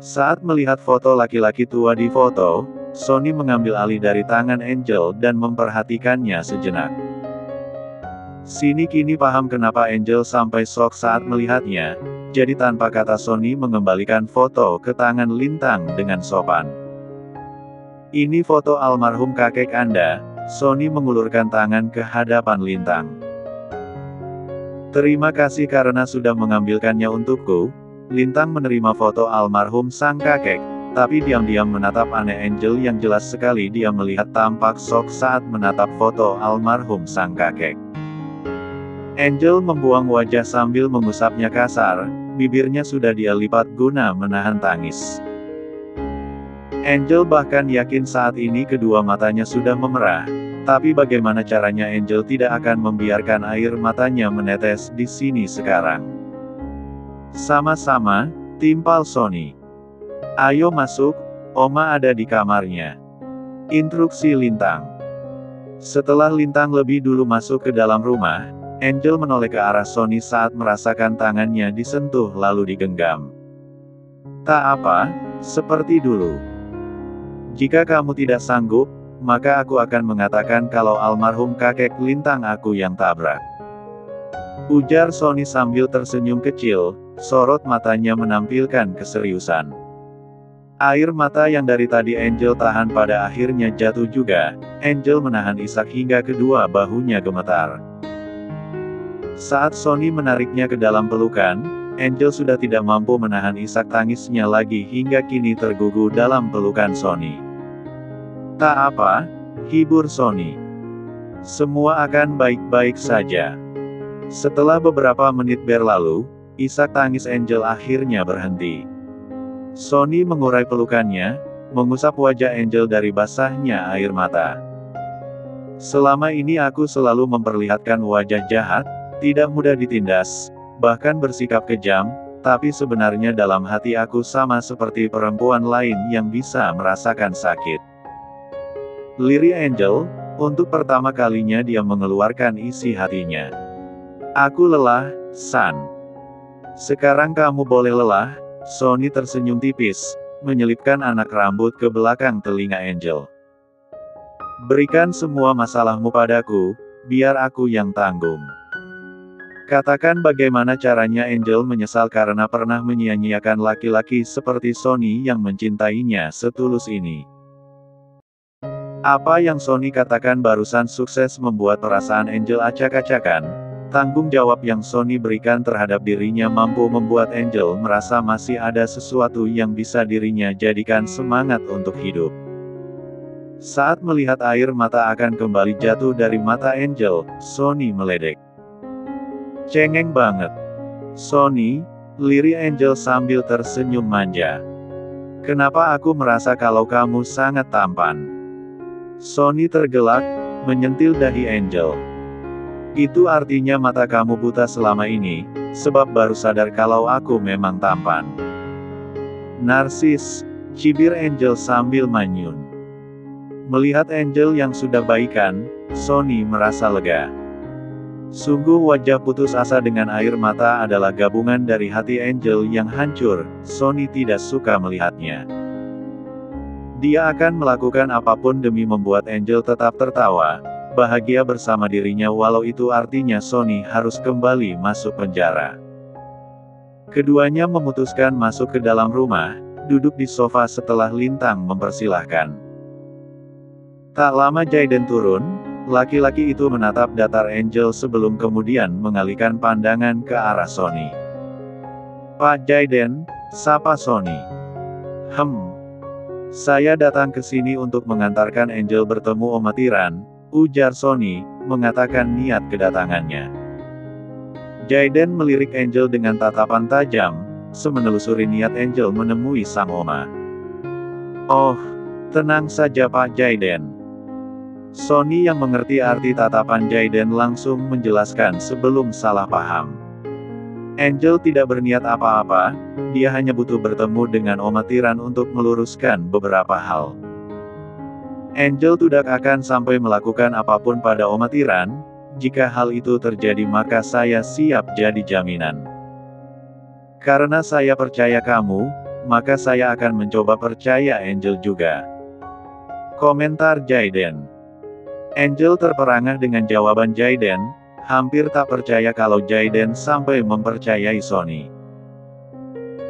Saat melihat foto laki-laki tua di foto, Sonny mengambil alih dari tangan Angel dan memperhatikannya sejenak. Sini kini paham kenapa Angel sampai shock saat melihatnya, jadi tanpa kata Sonny mengembalikan foto ke tangan Lintang dengan sopan. Ini foto almarhum kakek Anda, Sonny mengulurkan tangan ke hadapan Lintang. Terima kasih karena sudah mengambilkannya untukku. Lintang menerima foto almarhum sang kakek, tapi diam-diam menatap aneh Angel yang jelas sekali dia melihat tampak shock saat menatap foto almarhum sang kakek. Angel membuang wajah sambil mengusapnya kasar, bibirnya sudah dia lipat guna menahan tangis. Angel bahkan yakin saat ini kedua matanya sudah memerah, tapi bagaimana caranya Angel tidak akan membiarkan air matanya menetes di sini sekarang. Sama-sama, timpal Sonny. Ayo masuk, Oma ada di kamarnya. Instruksi Lintang. Setelah Lintang lebih dulu masuk ke dalam rumah, Angel menoleh ke arah Sonny saat merasakan tangannya disentuh lalu digenggam. Tak apa, seperti dulu. Jika kamu tidak sanggup, maka aku akan mengatakan kalau almarhum kakek Lintang aku yang tabrak. Ujar Sonny sambil tersenyum kecil, sorot matanya menampilkan keseriusan. Air mata yang dari tadi Angel tahan pada akhirnya jatuh juga. Angel menahan isak hingga kedua bahunya gemetar. Saat Sonny menariknya ke dalam pelukan, Angel sudah tidak mampu menahan isak tangisnya lagi hingga kini tergugu dalam pelukan Sonny. Tak apa, hibur Sonny. Semua akan baik-baik saja. Setelah beberapa menit berlalu, isak tangis Angel akhirnya berhenti. Sonny mengurai pelukannya, mengusap wajah Angel dari basahnya air mata. Selama ini aku selalu memperlihatkan wajah jahat, tidak mudah ditindas, bahkan bersikap kejam, tapi sebenarnya dalam hati aku sama seperti perempuan lain yang bisa merasakan sakit. Lirih Angel, untuk pertama kalinya dia mengeluarkan isi hatinya. Aku lelah, San. Sekarang kamu boleh lelah. Sonny tersenyum tipis, menyelipkan anak rambut ke belakang telinga Angel. Berikan semua masalahmu padaku, biar aku yang tanggung. Katakan bagaimana caranya Angel menyesal karena pernah menyia-nyiakan laki-laki seperti Sonny yang mencintainya setulus ini. Apa yang Sonny katakan barusan sukses membuat perasaan Angel acak-acakan. Tanggung jawab yang Sonny berikan terhadap dirinya mampu membuat Angel merasa masih ada sesuatu yang bisa dirinya jadikan semangat untuk hidup. Saat melihat air mata akan kembali jatuh dari mata Angel, Sonny meledek. Cengeng banget. Sonny, lirih Angel sambil tersenyum manja. Kenapa aku merasa kalau kamu sangat tampan? Sonny tergelak, menyentil dahi Angel. Itu artinya mata kamu buta selama ini, sebab baru sadar kalau aku memang tampan. Narsis, cibir Angel sambil manyun. Melihat Angel yang sudah baikan, Sonny merasa lega. Sungguh wajah putus asa dengan air mata adalah gabungan dari hati Angel yang hancur. Sonny tidak suka melihatnya. Dia akan melakukan apapun demi membuat Angel tetap tertawa, bahagia bersama dirinya walau itu artinya Sonny harus kembali masuk penjara. Keduanya memutuskan masuk ke dalam rumah, duduk di sofa setelah Lintang mempersilahkan. Tak lama Jaiden turun, laki-laki itu menatap datar Angel sebelum kemudian mengalihkan pandangan ke arah Sonny. Pak Jaiden, sapa Sonny. Saya datang ke sini untuk mengantarkan Angel bertemu Oma Tiran, ujar Sonny, mengatakan niat kedatangannya. Jaiden melirik Angel dengan tatapan tajam, semenelusuri niat Angel menemui sang Oma. Oh, tenang saja Pak Jaiden. Sonny yang mengerti arti tatapan Jaiden langsung menjelaskan sebelum salah paham. Angel tidak berniat apa-apa, dia hanya butuh bertemu dengan Oma Tiran untuk meluruskan beberapa hal. Angel tidak akan sampai melakukan apapun pada Oma Tiran. Jika hal itu terjadi maka saya siap jadi jaminan. Karena saya percaya kamu, maka saya akan mencoba percaya Angel juga. Komentar Jaiden. Angel terperangah dengan jawaban Jaiden, hampir tak percaya kalau Jaiden sampai mempercayai Sonny.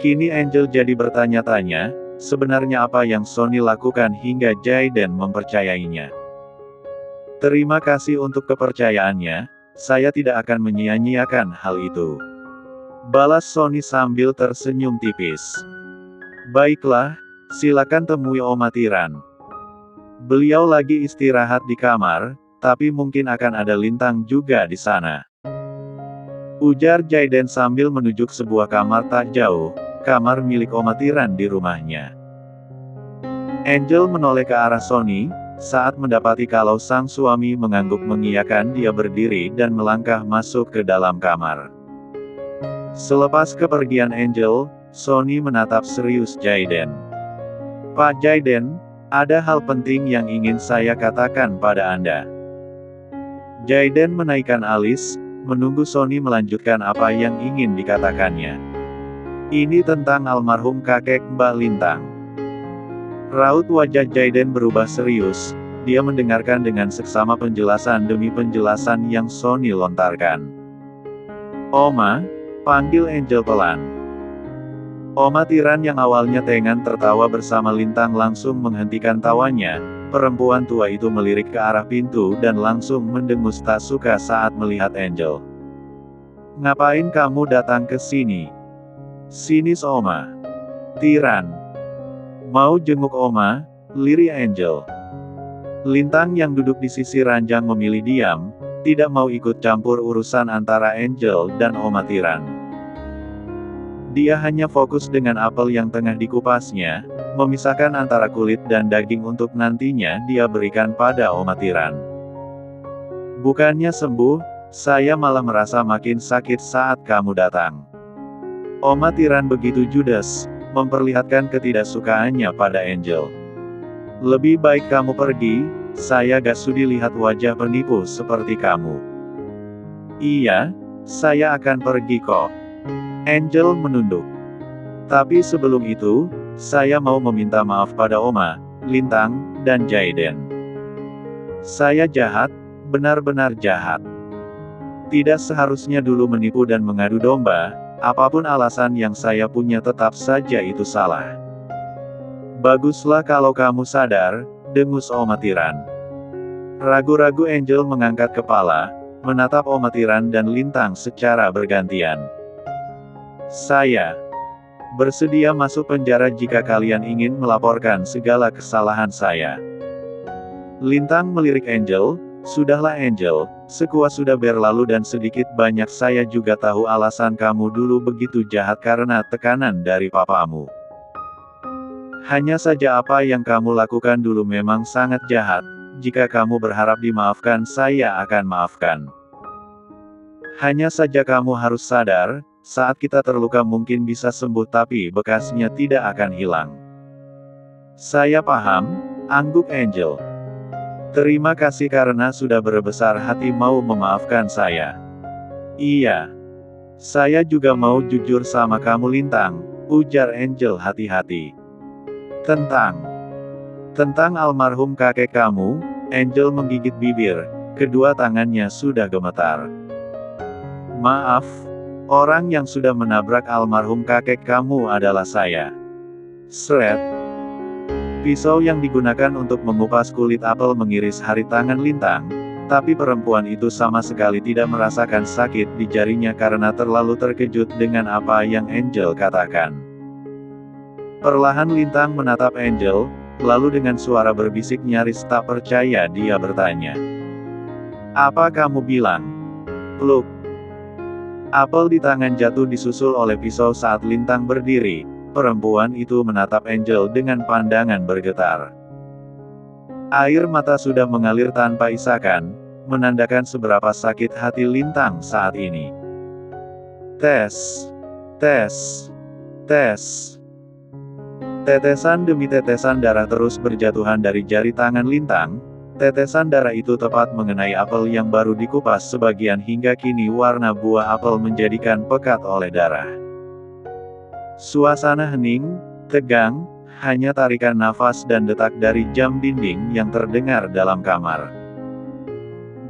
Kini Angel jadi bertanya-tanya, sebenarnya apa yang Sonny lakukan hingga Jaiden mempercayainya. Terima kasih untuk kepercayaannya, saya tidak akan menyia-nyiakan hal itu. Balas Sonny sambil tersenyum tipis. Baiklah, silakan temui Oma Tiran. Beliau lagi istirahat di kamar, tapi mungkin akan ada Lintang juga di sana. Ujar Jaiden sambil menuju sebuah kamar tak jauh, kamar milik Oma Tiran di rumahnya. Angel menoleh ke arah Sonny, saat mendapati kalau sang suami mengangguk mengiyakan, dia berdiri dan melangkah masuk ke dalam kamar. Selepas kepergian Angel, Sonny menatap serius Jaiden. Pak Jaiden, ada hal penting yang ingin saya katakan pada Anda. Jaiden menaikkan alis, menunggu Sonny melanjutkan apa yang ingin dikatakannya. Ini tentang almarhum kakek Mbak Lintang. Raut wajah Jaiden berubah serius, dia mendengarkan dengan seksama penjelasan demi penjelasan yang Sonny lontarkan. Oma, panggil Angel pelan. Oma Tiran yang awalnya tengan tertawa bersama Lintang langsung menghentikan tawanya. Perempuan tua itu melirik ke arah pintu dan langsung mendengus tak suka saat melihat Angel. Ngapain kamu datang ke sini? Sinis Oma. Tiran. Mau jenguk Oma, lirik Angel. Lintang yang duduk di sisi ranjang memilih diam, tidak mau ikut campur urusan antara Angel dan Oma Tiran. Dia hanya fokus dengan apel yang tengah dikupasnya, memisahkan antara kulit dan daging untuk nantinya dia berikan pada Oma Tiran. Bukannya sembuh, saya malah merasa makin sakit saat kamu datang. Oma Tiran begitu judes, memperlihatkan ketidaksukaannya pada Angel. Lebih baik kamu pergi, saya gak sudi lihat wajah penipu seperti kamu. Iya, saya akan pergi kok. Angel menunduk. Tapi sebelum itu, saya mau meminta maaf pada Oma, Lintang, dan Jaiden. Saya jahat, benar-benar jahat. Tidak seharusnya dulu menipu dan mengadu domba, apapun alasan yang saya punya tetap saja itu salah. Baguslah kalau kamu sadar, dengus Oma Tiran. Ragu-ragu Angel mengangkat kepala, menatap Oma Tiran dan Lintang secara bergantian. Saya bersedia masuk penjara jika kalian ingin melaporkan segala kesalahan saya. Lintang melirik Angel, sudahlah Angel, sekuat sudah berlalu dan sedikit banyak saya juga tahu alasan kamu dulu begitu jahat karena tekanan dari papamu. Hanya saja apa yang kamu lakukan dulu memang sangat jahat, jika kamu berharap dimaafkan saya akan maafkan. Hanya saja kamu harus sadar, saat kita terluka mungkin bisa sembuh tapi bekasnya tidak akan hilang. Saya paham, angguk Angel. Terima kasih karena sudah berbesar hati mau memaafkan saya. Iya. Saya juga mau jujur sama kamu Lintang, ujar Angel hati-hati. Tentang almarhum kakek kamu, Angel menggigit bibir, kedua tangannya sudah gemetar. Maaf. Orang yang sudah menabrak almarhum kakek kamu adalah saya. Sret. Pisau yang digunakan untuk mengupas kulit apel mengiris hari tangan Lintang, tapi perempuan itu sama sekali tidak merasakan sakit di jarinya karena terlalu terkejut dengan apa yang Angel katakan. Perlahan Lintang menatap Angel, lalu dengan suara berbisik nyaris tak percaya dia bertanya. Apa kamu bilang? Pluk. Apel di tangan jatuh disusul oleh pisau saat Lintang berdiri. Perempuan itu menatap Angel dengan pandangan bergetar. Air mata sudah mengalir tanpa isakan, menandakan seberapa sakit hati Lintang saat ini. Tes. Tetesan demi tetesan darah terus berjatuhan dari jari tangan Lintang. Tetesan darah itu tepat mengenai apel yang baru dikupas sebagian hingga kini warna buah apel menjadikan pekat oleh darah. Suasana hening, Tegang, hanya tarikan nafas dan detak dari jam dinding yang terdengar dalam kamar.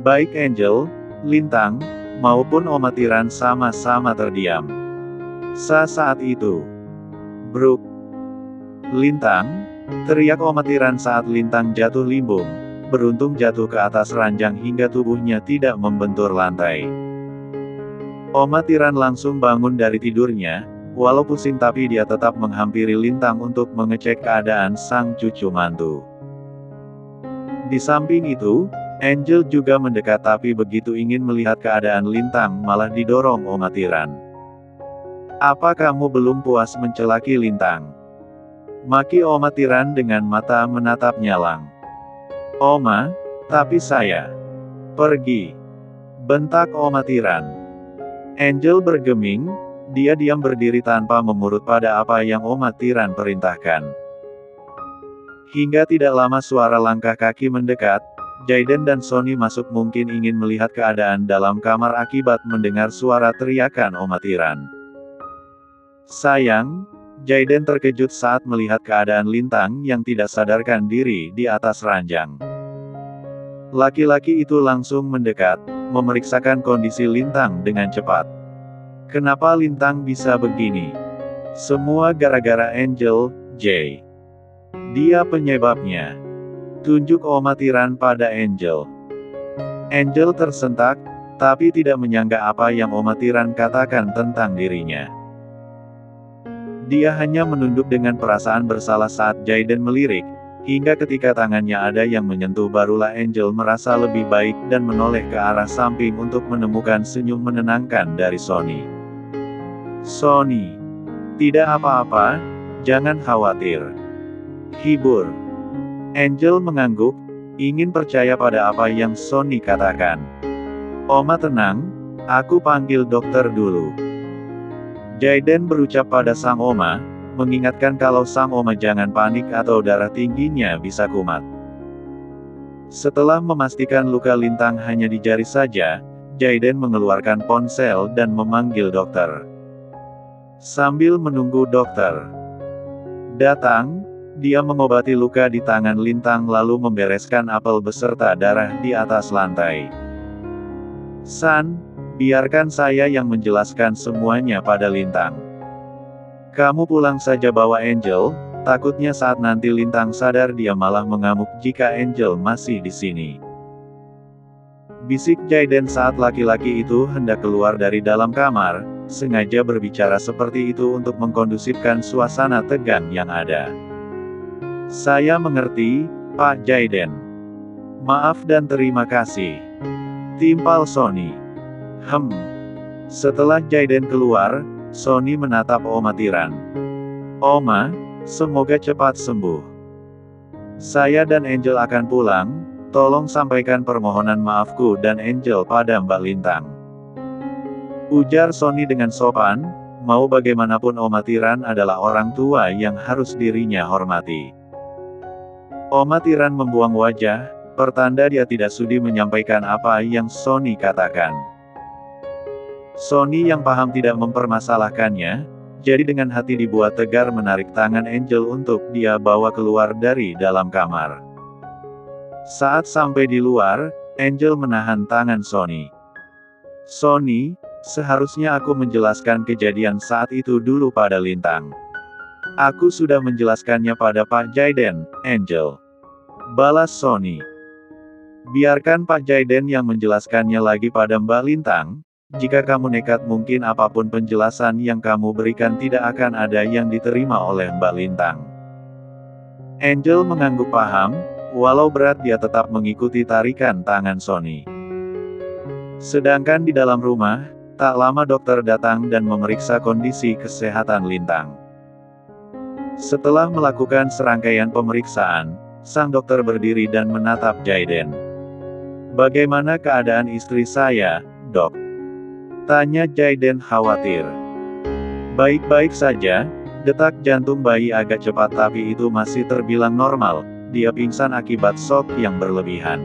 Baik Angel, Lintang, maupun Oma Tiran sama-sama terdiam. Saat itu, Bruk, Lintang, teriak Oma Tiran saat Lintang jatuh limbung, beruntung jatuh ke atas ranjang hingga tubuhnya tidak membentur lantai. Oma Tiran langsung bangun dari tidurnya, walau pusing tapi dia tetap menghampiri Lintang untuk mengecek keadaan sang cucu mantu. Di samping itu, Angel juga mendekat tapi begitu ingin melihat keadaan Lintang malah didorong Oma Tiran. "Apa kamu belum puas mencelaki Lintang?" maki Oma Tiran dengan mata menatap nyalang. "Oma, tapi saya..." "Pergi!" bentak Oma Tiran. Angel bergeming, dia diam berdiri tanpa memurut pada apa yang Oma Tiran perintahkan. Hingga tidak lama suara langkah kaki mendekat, Jaden dan Sonny masuk mungkin ingin melihat keadaan dalam kamar akibat mendengar suara teriakan Oma Tiran. Sayang, Jaden terkejut saat melihat keadaan Lintang yang tidak sadarkan diri di atas ranjang. Laki-laki itu langsung mendekat, memeriksakan kondisi Lintang dengan cepat. "Kenapa Lintang bisa begini? Semua gara-gara Angel, J. Dia penyebabnya." Tunjuk Oma Tiran pada Angel. Angel tersentak, tapi tidak menyangka apa yang Oma Tiran katakan tentang dirinya. Dia hanya menunduk dengan perasaan bersalah saat Jaden melirik, hingga ketika tangannya ada yang menyentuh barulah Angel merasa lebih baik dan menoleh ke arah samping untuk menemukan senyum menenangkan dari Sonny. "Sonny, tidak apa-apa, jangan khawatir. Hibur." Angel mengangguk, ingin percaya pada apa yang Sonny katakan. "Oma tenang, aku panggil dokter dulu." Jaden berucap pada sang Oma, mengingatkan kalau sang Oma jangan panik atau darah tingginya bisa kumat. Setelah memastikan luka Lintang hanya di jari saja, Jaden mengeluarkan ponsel dan memanggil dokter. Sambil menunggu dokter datang, dia mengobati luka di tangan Lintang lalu membereskan apel beserta darah di atas lantai. "San, biarkan saya yang menjelaskan semuanya pada Lintang. Kamu pulang saja bawa Angel, takutnya saat nanti Lintang sadar dia malah mengamuk jika Angel masih di sini." Bisik Jaden saat laki-laki itu hendak keluar dari dalam kamar, sengaja berbicara seperti itu untuk mengkondusifkan suasana tegang yang ada. "Saya mengerti, Pak Jaden. Maaf dan terima kasih." Timpal Sonny. Setelah Jaden keluar, Sonny menatap Oma Tiran. "Oma, semoga cepat sembuh. Saya dan Angel akan pulang, tolong sampaikan permohonan maafku dan Angel pada Mbak Lintang." Ujar Sonny dengan sopan, mau bagaimanapun Oma Tiran adalah orang tua yang harus dirinya hormati. Oma Tiran membuang wajah, pertanda dia tidak sudi menyampaikan apa yang Sonny katakan. Sonny yang paham tidak mempermasalahkannya, jadi dengan hati dibuat tegar menarik tangan Angel untuk dia bawa keluar dari dalam kamar. Saat sampai di luar, Angel menahan tangan Sonny. "Sonny, seharusnya aku menjelaskan kejadian saat itu dulu pada Lintang. Aku sudah menjelaskannya pada Pak Jaden, Angel," balas Sonny. "Biarkan Pak Jaden yang menjelaskannya lagi pada Mbak Lintang. Jika kamu nekat mungkin apapun penjelasan yang kamu berikan tidak akan ada yang diterima oleh Mbak Lintang." Angel mengangguk paham, walau berat dia tetap mengikuti tarikan tangan Sonny. Sedangkan di dalam rumah, tak lama dokter datang dan memeriksa kondisi kesehatan Lintang. Setelah melakukan serangkaian pemeriksaan, sang dokter berdiri dan menatap Jaden. "Bagaimana keadaan istri saya, Dok?" tanya Jaden khawatir. "Baik-baik saja, detak jantung bayi agak cepat tapi itu masih terbilang normal, dia pingsan akibat shock yang berlebihan,"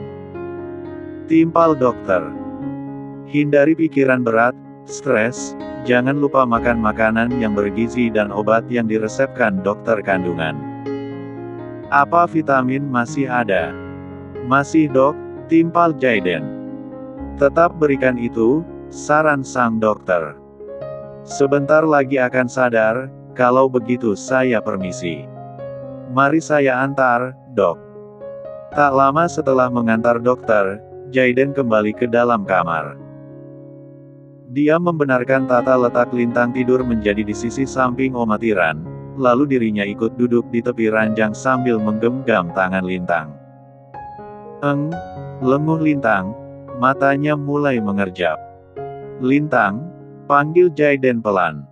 timpal dokter. Hindari pikiran berat, stres, jangan lupa makan makanan yang bergizi dan obat yang diresepkan dokter kandungan. Apa vitamin masih ada? Masih dok, timpal Jaden. Tetap berikan itu, saran sang dokter. Sebentar lagi akan sadar, kalau begitu saya permisi. Mari saya antar, dok. Tak lama setelah mengantar dokter, Jaden kembali ke dalam kamar. Dia membenarkan tata letak Lintang tidur menjadi di sisi samping Omatiran, lalu dirinya ikut duduk di tepi ranjang sambil menggenggam tangan Lintang. Lenguh Lintang, matanya mulai mengerjap. Lintang, panggil Jaden pelan.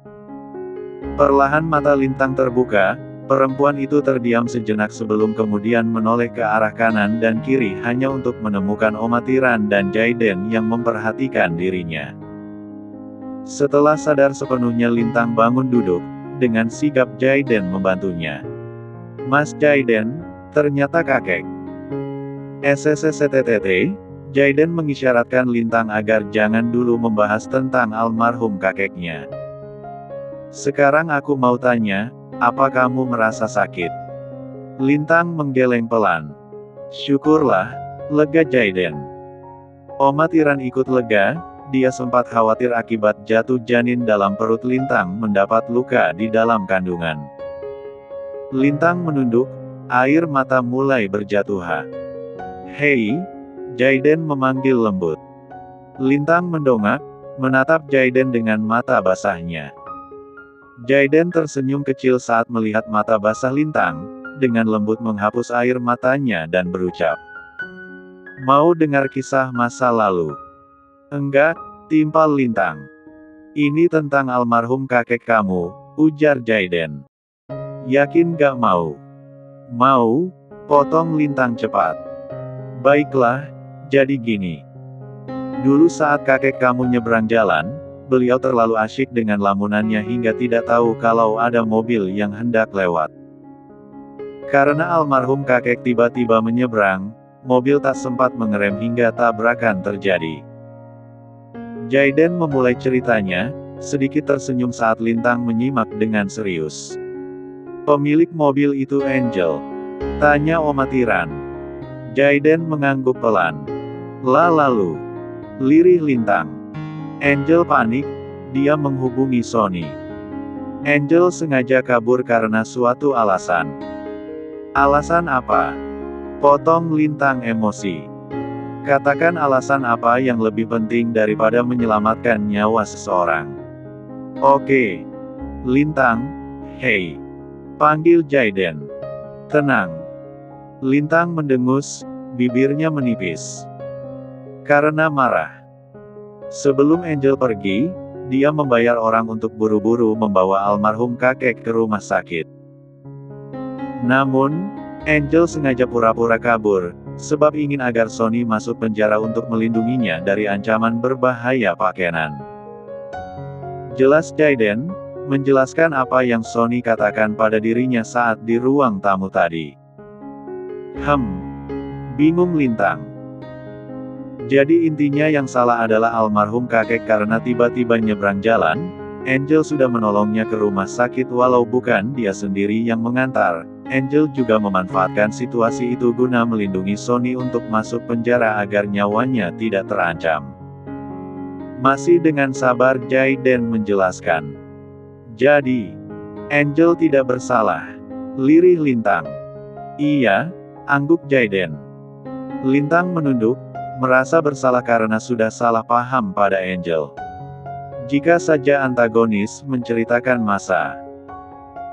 Perlahan mata Lintang terbuka, perempuan itu terdiam sejenak sebelum kemudian menoleh ke arah kanan dan kiri hanya untuk menemukan Omatiran dan Jaden yang memperhatikan dirinya. Setelah sadar sepenuhnya Lintang bangun duduk, dengan sigap Jaden membantunya. Mas Jaden, ternyata kakek. SSSTTT, Jaden mengisyaratkan Lintang agar jangan dulu membahas tentang almarhum kakeknya. Sekarang aku mau tanya, apa kamu merasa sakit? Lintang menggeleng pelan. Syukurlah, lega Jaden. Omatiran ikut lega. Dia sempat khawatir akibat jatuh janin dalam perut Lintang mendapat luka di dalam kandungan. Lintang menunduk, air mata mulai berjatuhan. Hei, Jaden memanggil lembut. Lintang mendongak, menatap Jaden dengan mata basahnya. Jaden tersenyum kecil saat melihat mata basah Lintang, dengan lembut menghapus air matanya dan berucap. Mau dengar kisah masa lalu? Enggak, timpal Lintang. Ini tentang almarhum kakek kamu, ujar Jaden. Yakin gak mau? Mau, potong Lintang cepat. Baiklah, jadi gini. Dulu saat kakek kamu nyebrang jalan, beliau terlalu asyik dengan lamunannya hingga tidak tahu kalau ada mobil yang hendak lewat. Karena almarhum kakek tiba-tiba menyeberang, mobil tak sempat mengerem hingga tabrakan terjadi. Jaden memulai ceritanya, sedikit tersenyum saat Lintang menyimak dengan serius. Pemilik mobil itu Angel? Tanya Omatiran. Jaden mengangguk pelan. Lalu, lirih Lintang. Angel panik, dia menghubungi Sony. Angel sengaja kabur karena suatu alasan. Alasan apa? Potong Lintang emosi. Katakan alasan apa yang lebih penting daripada menyelamatkan nyawa seseorang. Oke. Lintang, hei. Panggil Jaden. Tenang. Lintang mendengus, bibirnya menipis. Karena marah. Sebelum Angel pergi, dia membayar orang untuk buru-buru membawa almarhum kakek ke rumah sakit. Namun, Angel sengaja pura-pura kabur, sebab ingin agar Sony masuk penjara untuk melindunginya dari ancaman berbahaya Pak Kenan. Jelas Jaden, menjelaskan apa yang Sony katakan pada dirinya saat di ruang tamu tadi. Bingung Lintang. Jadi intinya yang salah adalah almarhum kakek karena tiba-tiba nyebrang jalan, Angel sudah menolongnya ke rumah sakit walau bukan dia sendiri yang mengantar. Angel juga memanfaatkan situasi itu guna melindungi Sony untuk masuk penjara agar nyawanya tidak terancam. Masih dengan sabar Jaden menjelaskan. Jadi, Angel tidak bersalah. Lirih Lintang. Iya, angguk Jaden. Lintang menunduk, merasa bersalah karena sudah salah paham pada Angel. Jika saja antagonis menceritakan masa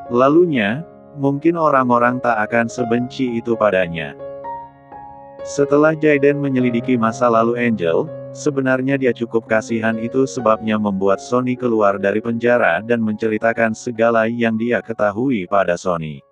lalunya, mungkin orang-orang tak akan sebenci itu padanya. Setelah Jaden menyelidiki masa lalu Angel, sebenarnya dia cukup kasihan itu sebabnya membuat Sony keluar dari penjara dan menceritakan segala yang dia ketahui pada Sony.